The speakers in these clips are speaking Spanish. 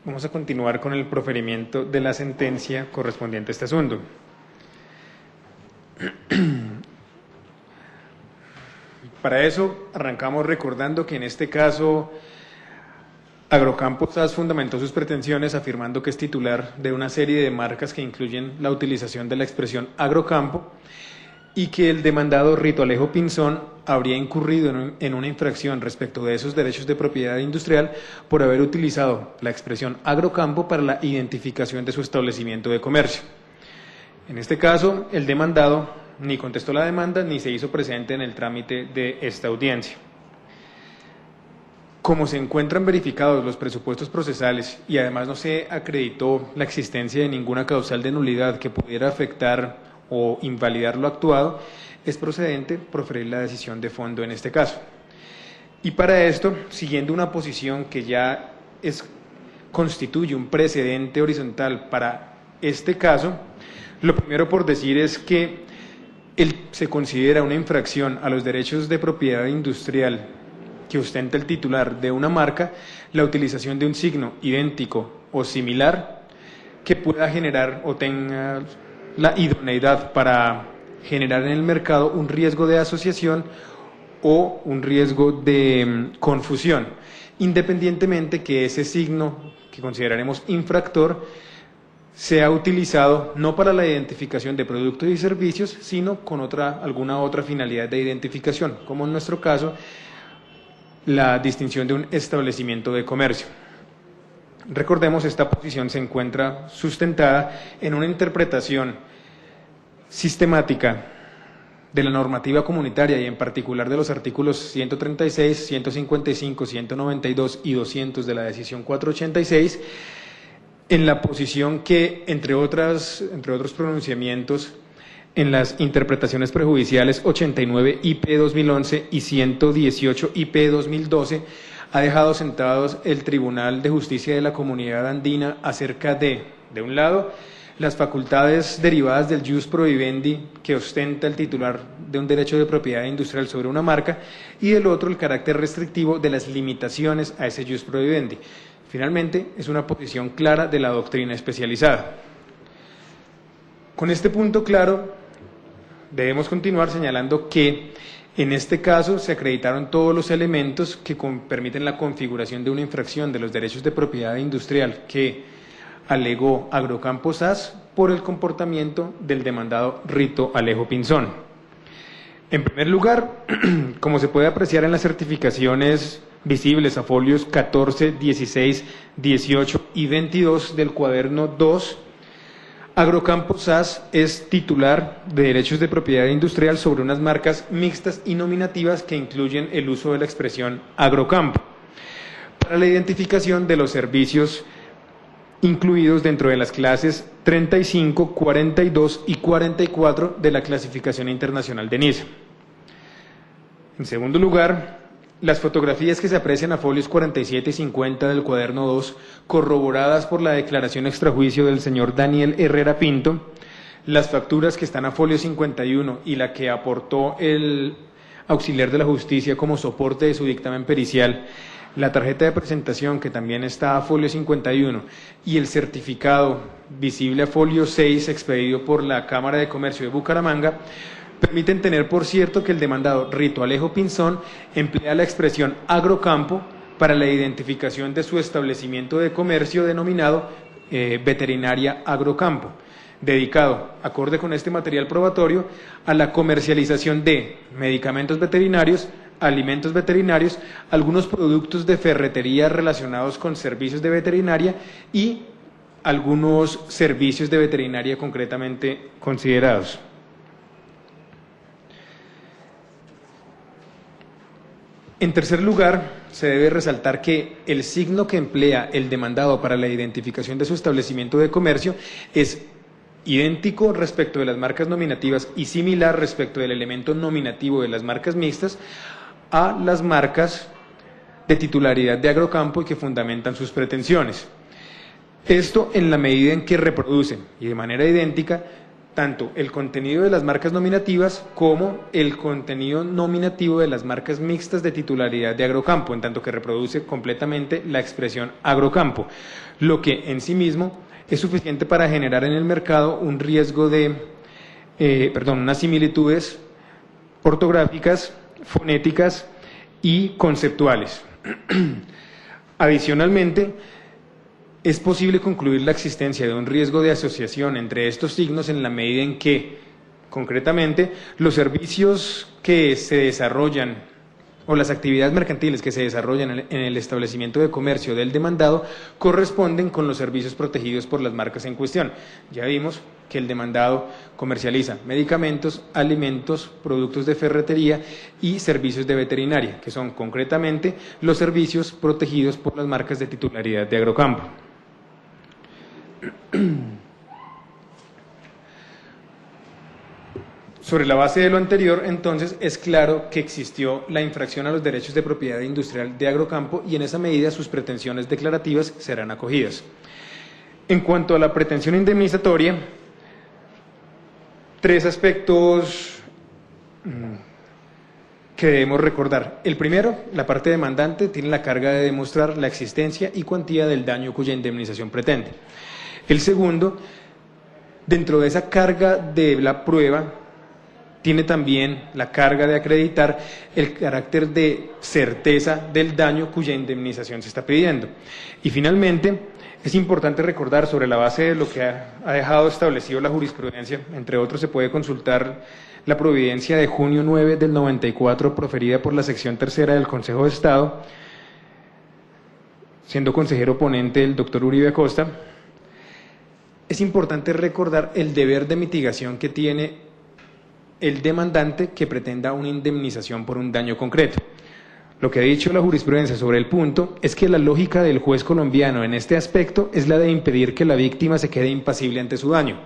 Vamos a continuar con el proferimiento de la sentencia correspondiente a este asunto. Para eso arrancamos recordando que en este caso Agrocampo SAS fundamentó sus pretensiones afirmando que es titular de una serie de marcas que incluyen la utilización de la expresión Agrocampo y que el demandado Rito Alejo Pinzón habría incurrido en una infracción respecto de esos derechos de propiedad industrial por haber utilizado la expresión Agrocampo para la identificación de su establecimiento de comercio. En este caso, el demandado ni contestó la demanda ni se hizo presente en el trámite de esta audiencia. Como se encuentran verificados los presupuestos procesales y además no se acreditó la existencia de ninguna causal de nulidad que pudiera afectar o invalidar lo actuado, es procedente proferir la decisión de fondo en este caso. Y para esto, siguiendo una posición que ya constituye un precedente horizontal para este caso, lo primero por decir es que se considera una infracción a los derechos de propiedad industrial que ostenta el titular de una marca la utilización de un signo idéntico o similar que pueda generar o tenga la idoneidad para generar en el mercado un riesgo de asociación o un riesgo de confusión, independientemente que ese signo que consideraremos infractor sea utilizado no para la identificación de productos y servicios, sino con alguna otra finalidad de identificación, como en nuestro caso, la distinción de un establecimiento de comercio. Recordemos, esta posición se encuentra sustentada en una interpretación sistemática de la normativa comunitaria y en particular de los artículos 136, 155, 192 y 200 de la decisión 486, en la posición que, entre otros pronunciamientos, en las interpretaciones prejudiciales 89 IP 2011 y 118 IP 2012, ha dejado sentados el Tribunal de Justicia de la Comunidad Andina acerca de un lado, las facultades derivadas del jus prohibendi que ostenta el titular de un derecho de propiedad industrial sobre una marca, y del otro, el carácter restrictivo de las limitaciones a ese jus prohibendi. Finalmente, es una posición clara de la doctrina especializada. Con este punto claro, debemos continuar señalando que en este caso se acreditaron todos los elementos que permiten la configuración de una infracción de los derechos de propiedad industrial que alegó Agrocampo SAS por el comportamiento del demandado Rito Alejo Pinzón. En primer lugar, como se puede apreciar en las certificaciones visibles a folios 14, 16, 18 y 22 del cuaderno 2, Agrocampo SAS es titular de derechos de propiedad industrial sobre unas marcas mixtas y nominativas que incluyen el uso de la expresión Agrocampo para la identificación de los servicios incluidos dentro de las clases 35, 42 y 44 de la clasificación internacional de NISA. En segundo lugar, las fotografías que se aprecian a folios 47 y 50 del cuaderno 2, corroboradas por la declaración extrajuicio del señor Daniel Herrera Pinto, las facturas que están a folio 51 y la que aportó el auxiliar de la justicia como soporte de su dictamen pericial, la tarjeta de presentación que también está a folio 51 y el certificado visible a folio 6 expedido por la Cámara de Comercio de Bucaramanga, permiten tener por cierto que el demandado Rito Alejo Pinzón emplea la expresión Agrocampo para la identificación de su establecimiento de comercio denominado Veterinaria Agrocampo, dedicado, acorde con este material probatorio, a la comercialización de medicamentos veterinarios, alimentos veterinarios, algunos productos de ferretería relacionados con servicios de veterinaria y algunos servicios de veterinaria concretamente considerados. En tercer lugar, se debe resaltar que el signo que emplea el demandado para la identificación de su establecimiento de comercio es idéntico respecto de las marcas nominativas y similar respecto del elemento nominativo de las marcas mixtas a las marcas de titularidad de Agrocampo y que fundamentan sus pretensiones. Esto en la medida en que reproducen y de manera idéntica tanto el contenido de las marcas nominativas como el contenido nominativo de las marcas mixtas de titularidad de Agrocampo, en tanto que reproduce completamente la expresión Agrocampo, lo que en sí mismo es suficiente para generar en el mercado un riesgo de, unas similitudes ortográficas, fonéticas y conceptuales. Adicionalmente, es posible concluir la existencia de un riesgo de asociación entre estos signos en la medida en que, concretamente, los servicios que se desarrollan o las actividades mercantiles que se desarrollan en el establecimiento de comercio del demandado corresponden con los servicios protegidos por las marcas en cuestión. Ya vimos que el demandado comercializa medicamentos, alimentos, productos de ferretería y servicios de veterinaria, que son concretamente los servicios protegidos por las marcas de titularidad de Agrocampo. Sobre la base de lo anterior, entonces, es claro que existió la infracción a los derechos de propiedad industrial de Agrocampo y en esa medida sus pretensiones declarativas serán acogidas. En cuanto a la pretensión indemnizatoria, tres aspectos que debemos recordar. El primero, la parte demandante tiene la carga de demostrar la existencia y cuantía del daño cuya indemnización pretende. El segundo, dentro de esa carga de la prueba, tiene también la carga de acreditar el carácter de certeza del daño cuya indemnización se está pidiendo. Y finalmente, es importante recordar sobre la base de lo que ha dejado establecido la jurisprudencia, entre otros se puede consultar la providencia de junio 9 del 94 proferida por la sección tercera del Consejo de Estado, siendo consejero ponente el doctor Uribe Acosta. Es importante recordar el deber de mitigación que tiene el demandante que pretenda una indemnización por un daño concreto. Lo que ha dicho la jurisprudencia sobre el punto es que la lógica del juez colombiano en este aspecto es la de impedir que la víctima se quede impasible ante su daño.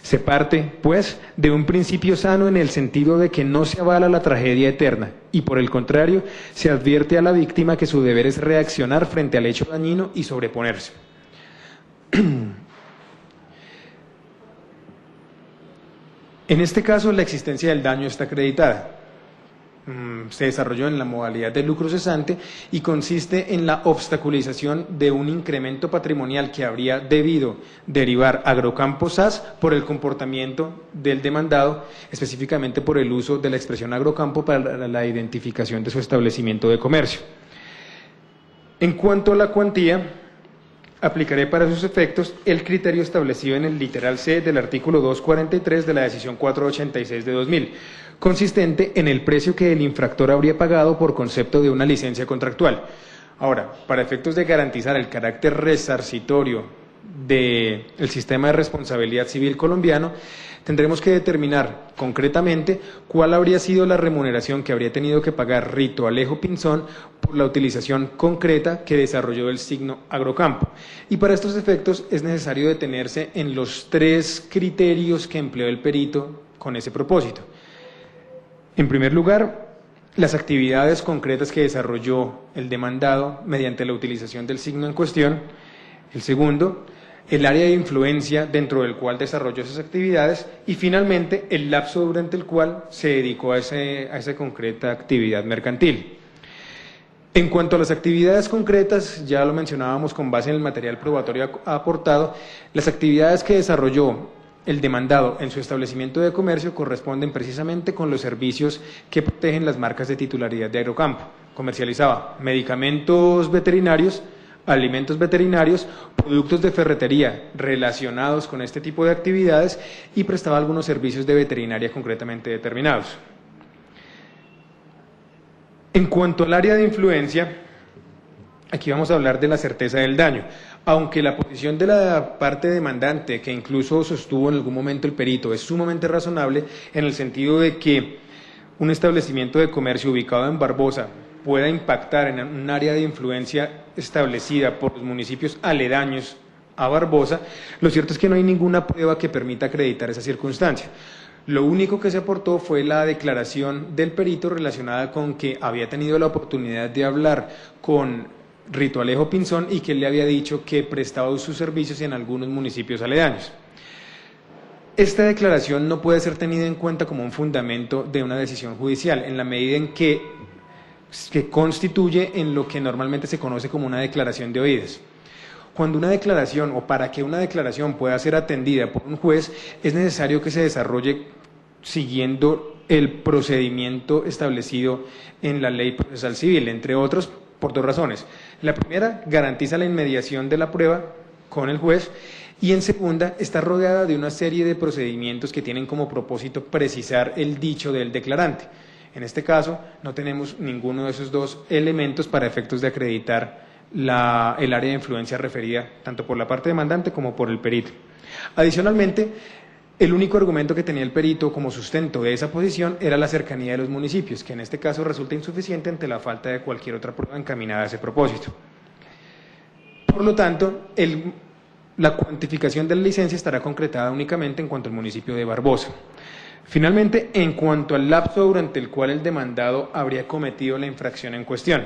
Se parte, pues, de un principio sano en el sentido de que no se avala la tragedia eterna y, por el contrario, se advierte a la víctima que su deber es reaccionar frente al hecho dañino y sobreponerse. En este caso, la existencia del daño está acreditada. Se desarrolló en la modalidad de lucro cesante y consiste en la obstaculización de un incremento patrimonial que habría debido derivar Agrocampo SAS por el comportamiento del demandado, específicamente por el uso de la expresión Agrocampo para la identificación de su establecimiento de comercio. En cuanto a la cuantía, aplicaré para sus efectos el criterio establecido en el literal C del artículo 243 de la decisión 486 de 2000, consistente en el precio que el infractor habría pagado por concepto de una licencia contractual. Ahora, para efectos de garantizar el carácter resarcitorio del sistema de responsabilidad civil colombiano, tendremos que determinar concretamente cuál habría sido la remuneración que habría tenido que pagar Rito Alejo Pinzón por la utilización concreta que desarrolló el signo Agrocampo. Y para estos efectos es necesario detenerse en los tres criterios que empleó el perito con ese propósito. En primer lugar, las actividades concretas que desarrolló el demandado mediante la utilización del signo en cuestión. El segundo, el área de influencia dentro del cual desarrolló esas actividades y finalmente el lapso durante el cual se dedicó a esa concreta actividad mercantil. En cuanto a las actividades concretas, ya lo mencionábamos con base en el material probatorio aportado, las actividades que desarrolló el demandado en su establecimiento de comercio corresponden precisamente con los servicios que protegen las marcas de titularidad de Agrocampo. Comercializaba medicamentos veterinarios, alimentos veterinarios, productos de ferretería relacionados con este tipo de actividades y prestaba algunos servicios de veterinaria concretamente determinados. En cuanto al área de influencia, aquí vamos a hablar de la certeza del daño. Aunque la posición de la parte demandante, que incluso sostuvo en algún momento el perito, es sumamente razonable en el sentido de que un establecimiento de comercio ubicado en Barbosa pueda impactar en un área de influencia establecida por los municipios aledaños a Barbosa, lo cierto es que no hay ninguna prueba que permita acreditar esa circunstancia. Lo único que se aportó fue la declaración del perito relacionada con que había tenido la oportunidad de hablar con Rito Alejo Pinzón y que él le había dicho que prestaba sus servicios en algunos municipios aledaños. esta declaración no puede ser tenida en cuenta como un fundamento de una decisión judicial, en la medida en que constituye en lo que normalmente se conoce como una declaración de oídas. Cuando una declaración, o para que una declaración pueda ser atendida por un juez, es necesario que se desarrolle siguiendo el procedimiento establecido en la Ley Procesal Civil, entre otros, por dos razones. La primera, garantiza la inmediación de la prueba con el juez, y en segunda, está rodeada de una serie de procedimientos que tienen como propósito precisar el dicho del declarante. En este caso, no tenemos ninguno de esos dos elementos para efectos de acreditar el área de influencia referida tanto por la parte demandante como por el perito. Adicionalmente, el único argumento que tenía el perito como sustento de esa posición era la cercanía de los municipios, que en este caso resulta insuficiente ante la falta de cualquier otra prueba encaminada a ese propósito. Por lo tanto, la cuantificación de la licencia estará concretada únicamente en cuanto al municipio de Barbosa. Finalmente, en cuanto al lapso durante el cual el demandado habría cometido la infracción en cuestión.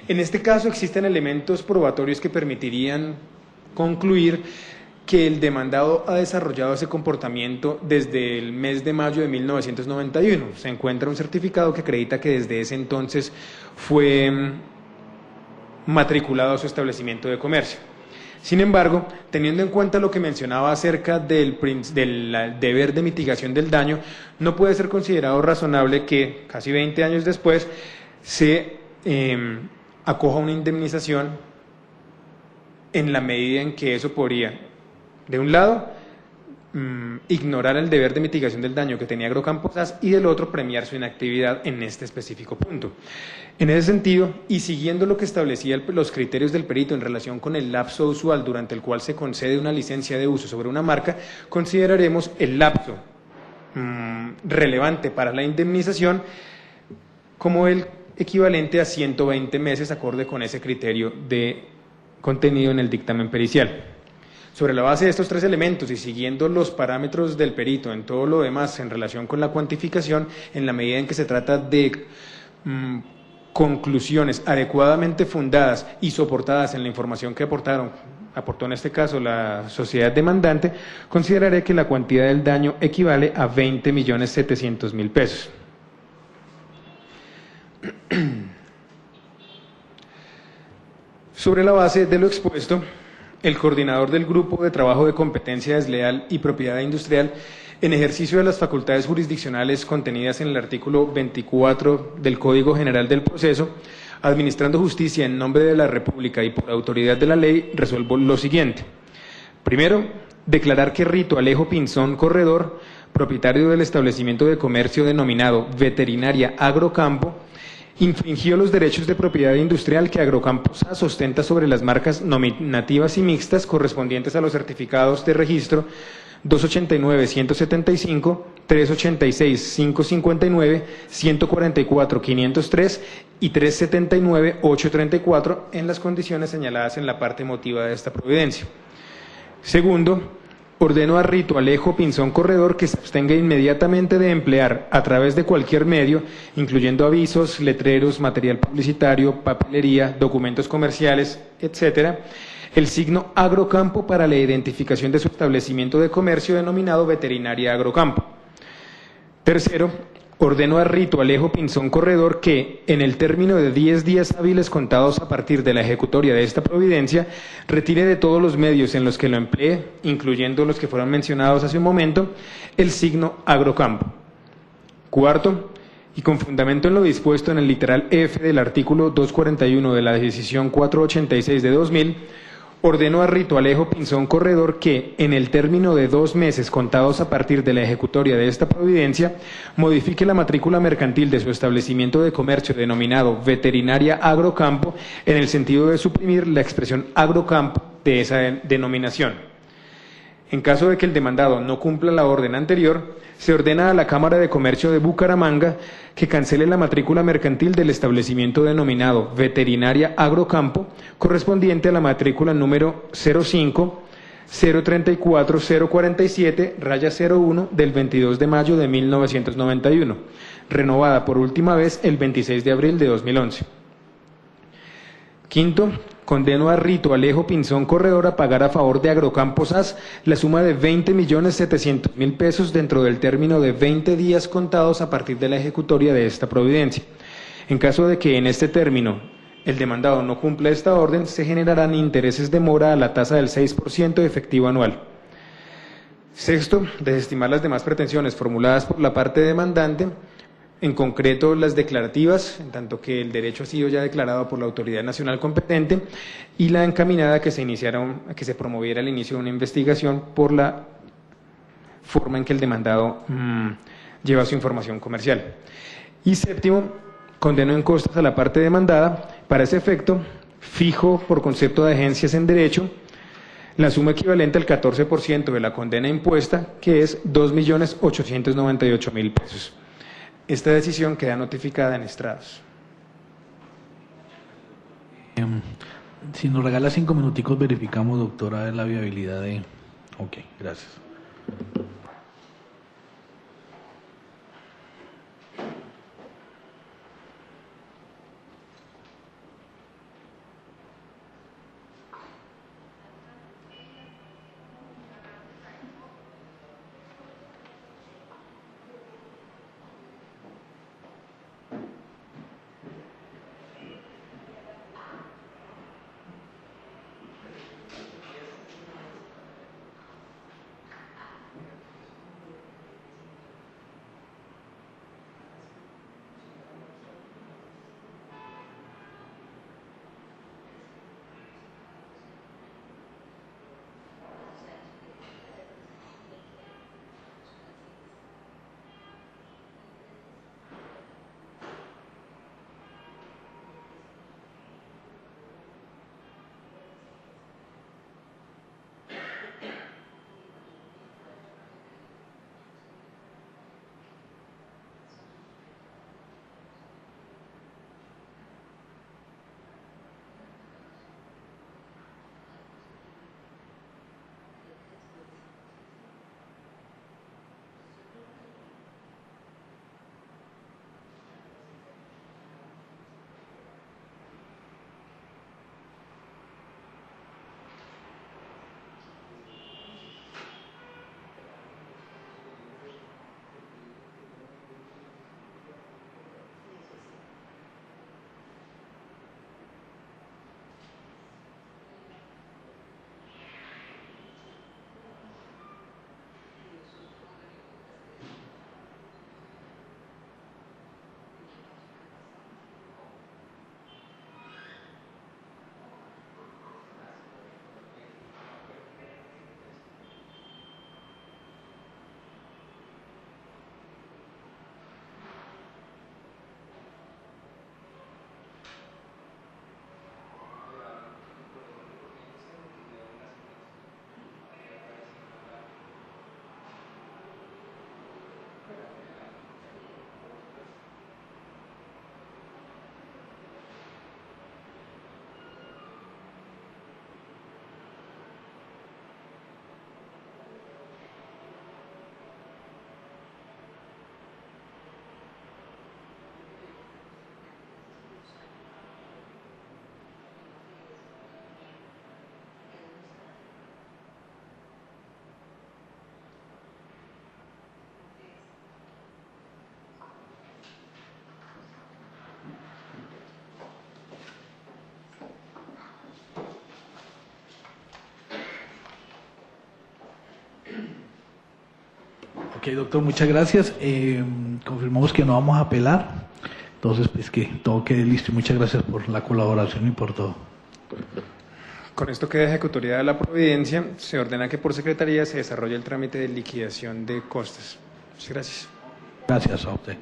En este caso existen elementos probatorios que permitirían concluir que el demandado ha desarrollado ese comportamiento desde el mes de mayo de 1991. Se encuentra un certificado que acredita que desde ese entonces fue matriculado a su establecimiento de comercio. Sin embargo, teniendo en cuenta lo que mencionaba acerca del deber de mitigación del daño, no puede ser considerado razonable que, casi 20 años después, se acoja una indemnización en la medida en que eso podría, de un lado, ignorar el deber de mitigación del daño que tenía Agrocampo SAS y del otro premiar su inactividad en este específico punto. En ese sentido, y siguiendo lo que establecía los criterios del perito en relación con el lapso usual durante el cual se concede una licencia de uso sobre una marca, consideraremos el lapso relevante para la indemnización como el equivalente a 120 meses acorde con ese criterio de contenido en el dictamen pericial. Sobre la base de estos tres elementos y siguiendo los parámetros del perito en todo lo demás en relación con la cuantificación, en la medida en que se trata de conclusiones adecuadamente fundadas y soportadas en la información que aportó en este caso la sociedad demandante, consideraré que la cuantía del daño equivale a 20.700.000 pesos. Sobre la base de lo expuesto, el coordinador del Grupo de Trabajo de Competencia Desleal y Propiedad Industrial, en ejercicio de las facultades jurisdiccionales contenidas en el artículo 24 del Código General del Proceso, administrando justicia en nombre de la República y por autoridad de la ley, resuelvo lo siguiente. Primero, declarar que Rito Alejo Pinzón Corredor, propietario del establecimiento de comercio denominado Veterinaria Agrocampo, infringió los derechos de propiedad industrial que Agrocampo SAS ostenta sobre las marcas nominativas y mixtas correspondientes a los certificados de registro 289-175, 386-559, 144-503 y 379-834 en las condiciones señaladas en la parte motiva de esta providencia. Segundo, ordeno a Rito Alejo Pinzón Corredor que se abstenga inmediatamente de emplear, a través de cualquier medio, incluyendo avisos, letreros, material publicitario, papelería, documentos comerciales, etcétera, el signo Agrocampo para la identificación de su establecimiento de comercio denominado Veterinaria Agrocampo. Tercero, ordeno a Rito Alejo Pinzón Corredor que, en el término de 10 días hábiles contados a partir de la ejecutoria de esta providencia, retire de todos los medios en los que lo emplee, incluyendo los que fueron mencionados hace un momento, el signo Agrocampo. Cuarto, y con fundamento en lo dispuesto en el literal F del artículo 241 de la Decisión 486 de 2000, ordeno a Rito Alejo Pinzón Corredor que, en el término de 2 meses contados a partir de la ejecutoria de esta providencia, modifique la matrícula mercantil de su establecimiento de comercio denominado Veterinaria Agrocampo en el sentido de suprimir la expresión Agrocampo de esa denominación. En caso de que el demandado no cumpla la orden anterior, se ordena a la Cámara de Comercio de Bucaramanga que cancele la matrícula mercantil del establecimiento denominado Veterinaria Agrocampo, correspondiente a la matrícula número 05-034-047-01 del 22 de mayo de 1991, renovada por última vez el 26 de abril de 2011. Quinto, condeno a Rito Alejo Pinzón Corredor a pagar a favor de Agrocampos AS la suma de 20.700.000 pesos dentro del término de 20 días contados a partir de la ejecutoria de esta providencia. En caso de que en este término el demandado no cumpla esta orden, se generarán intereses de mora a la tasa del 6% efectivo anual. Sexto, desestimar las demás pretensiones formuladas por la parte demandante, en concreto las declarativas, en tanto que el derecho ha sido ya declarado por la autoridad nacional competente, y la encaminada a que se promoviera el inicio de una investigación por la forma en que el demandado lleva su información comercial. Y séptimo, condeno en costas a la parte demandada. Para ese efecto, fijo por concepto de agencias en derecho la suma equivalente al 14% de la condena impuesta, que es 2.898.000 pesos. Esta decisión queda notificada en estrados. Si nos regala 5 minuticos, verificamos, doctora, la viabilidad de... Ok, gracias. Ok, doctor, muchas gracias. Confirmamos que no vamos a apelar. Entonces, pues que todo quede listo. Y muchas gracias por la colaboración y por todo. Con esto queda ejecutoria de la providencia. Se ordena que por secretaría se desarrolle el trámite de liquidación de costas. Muchas gracias. Gracias a usted.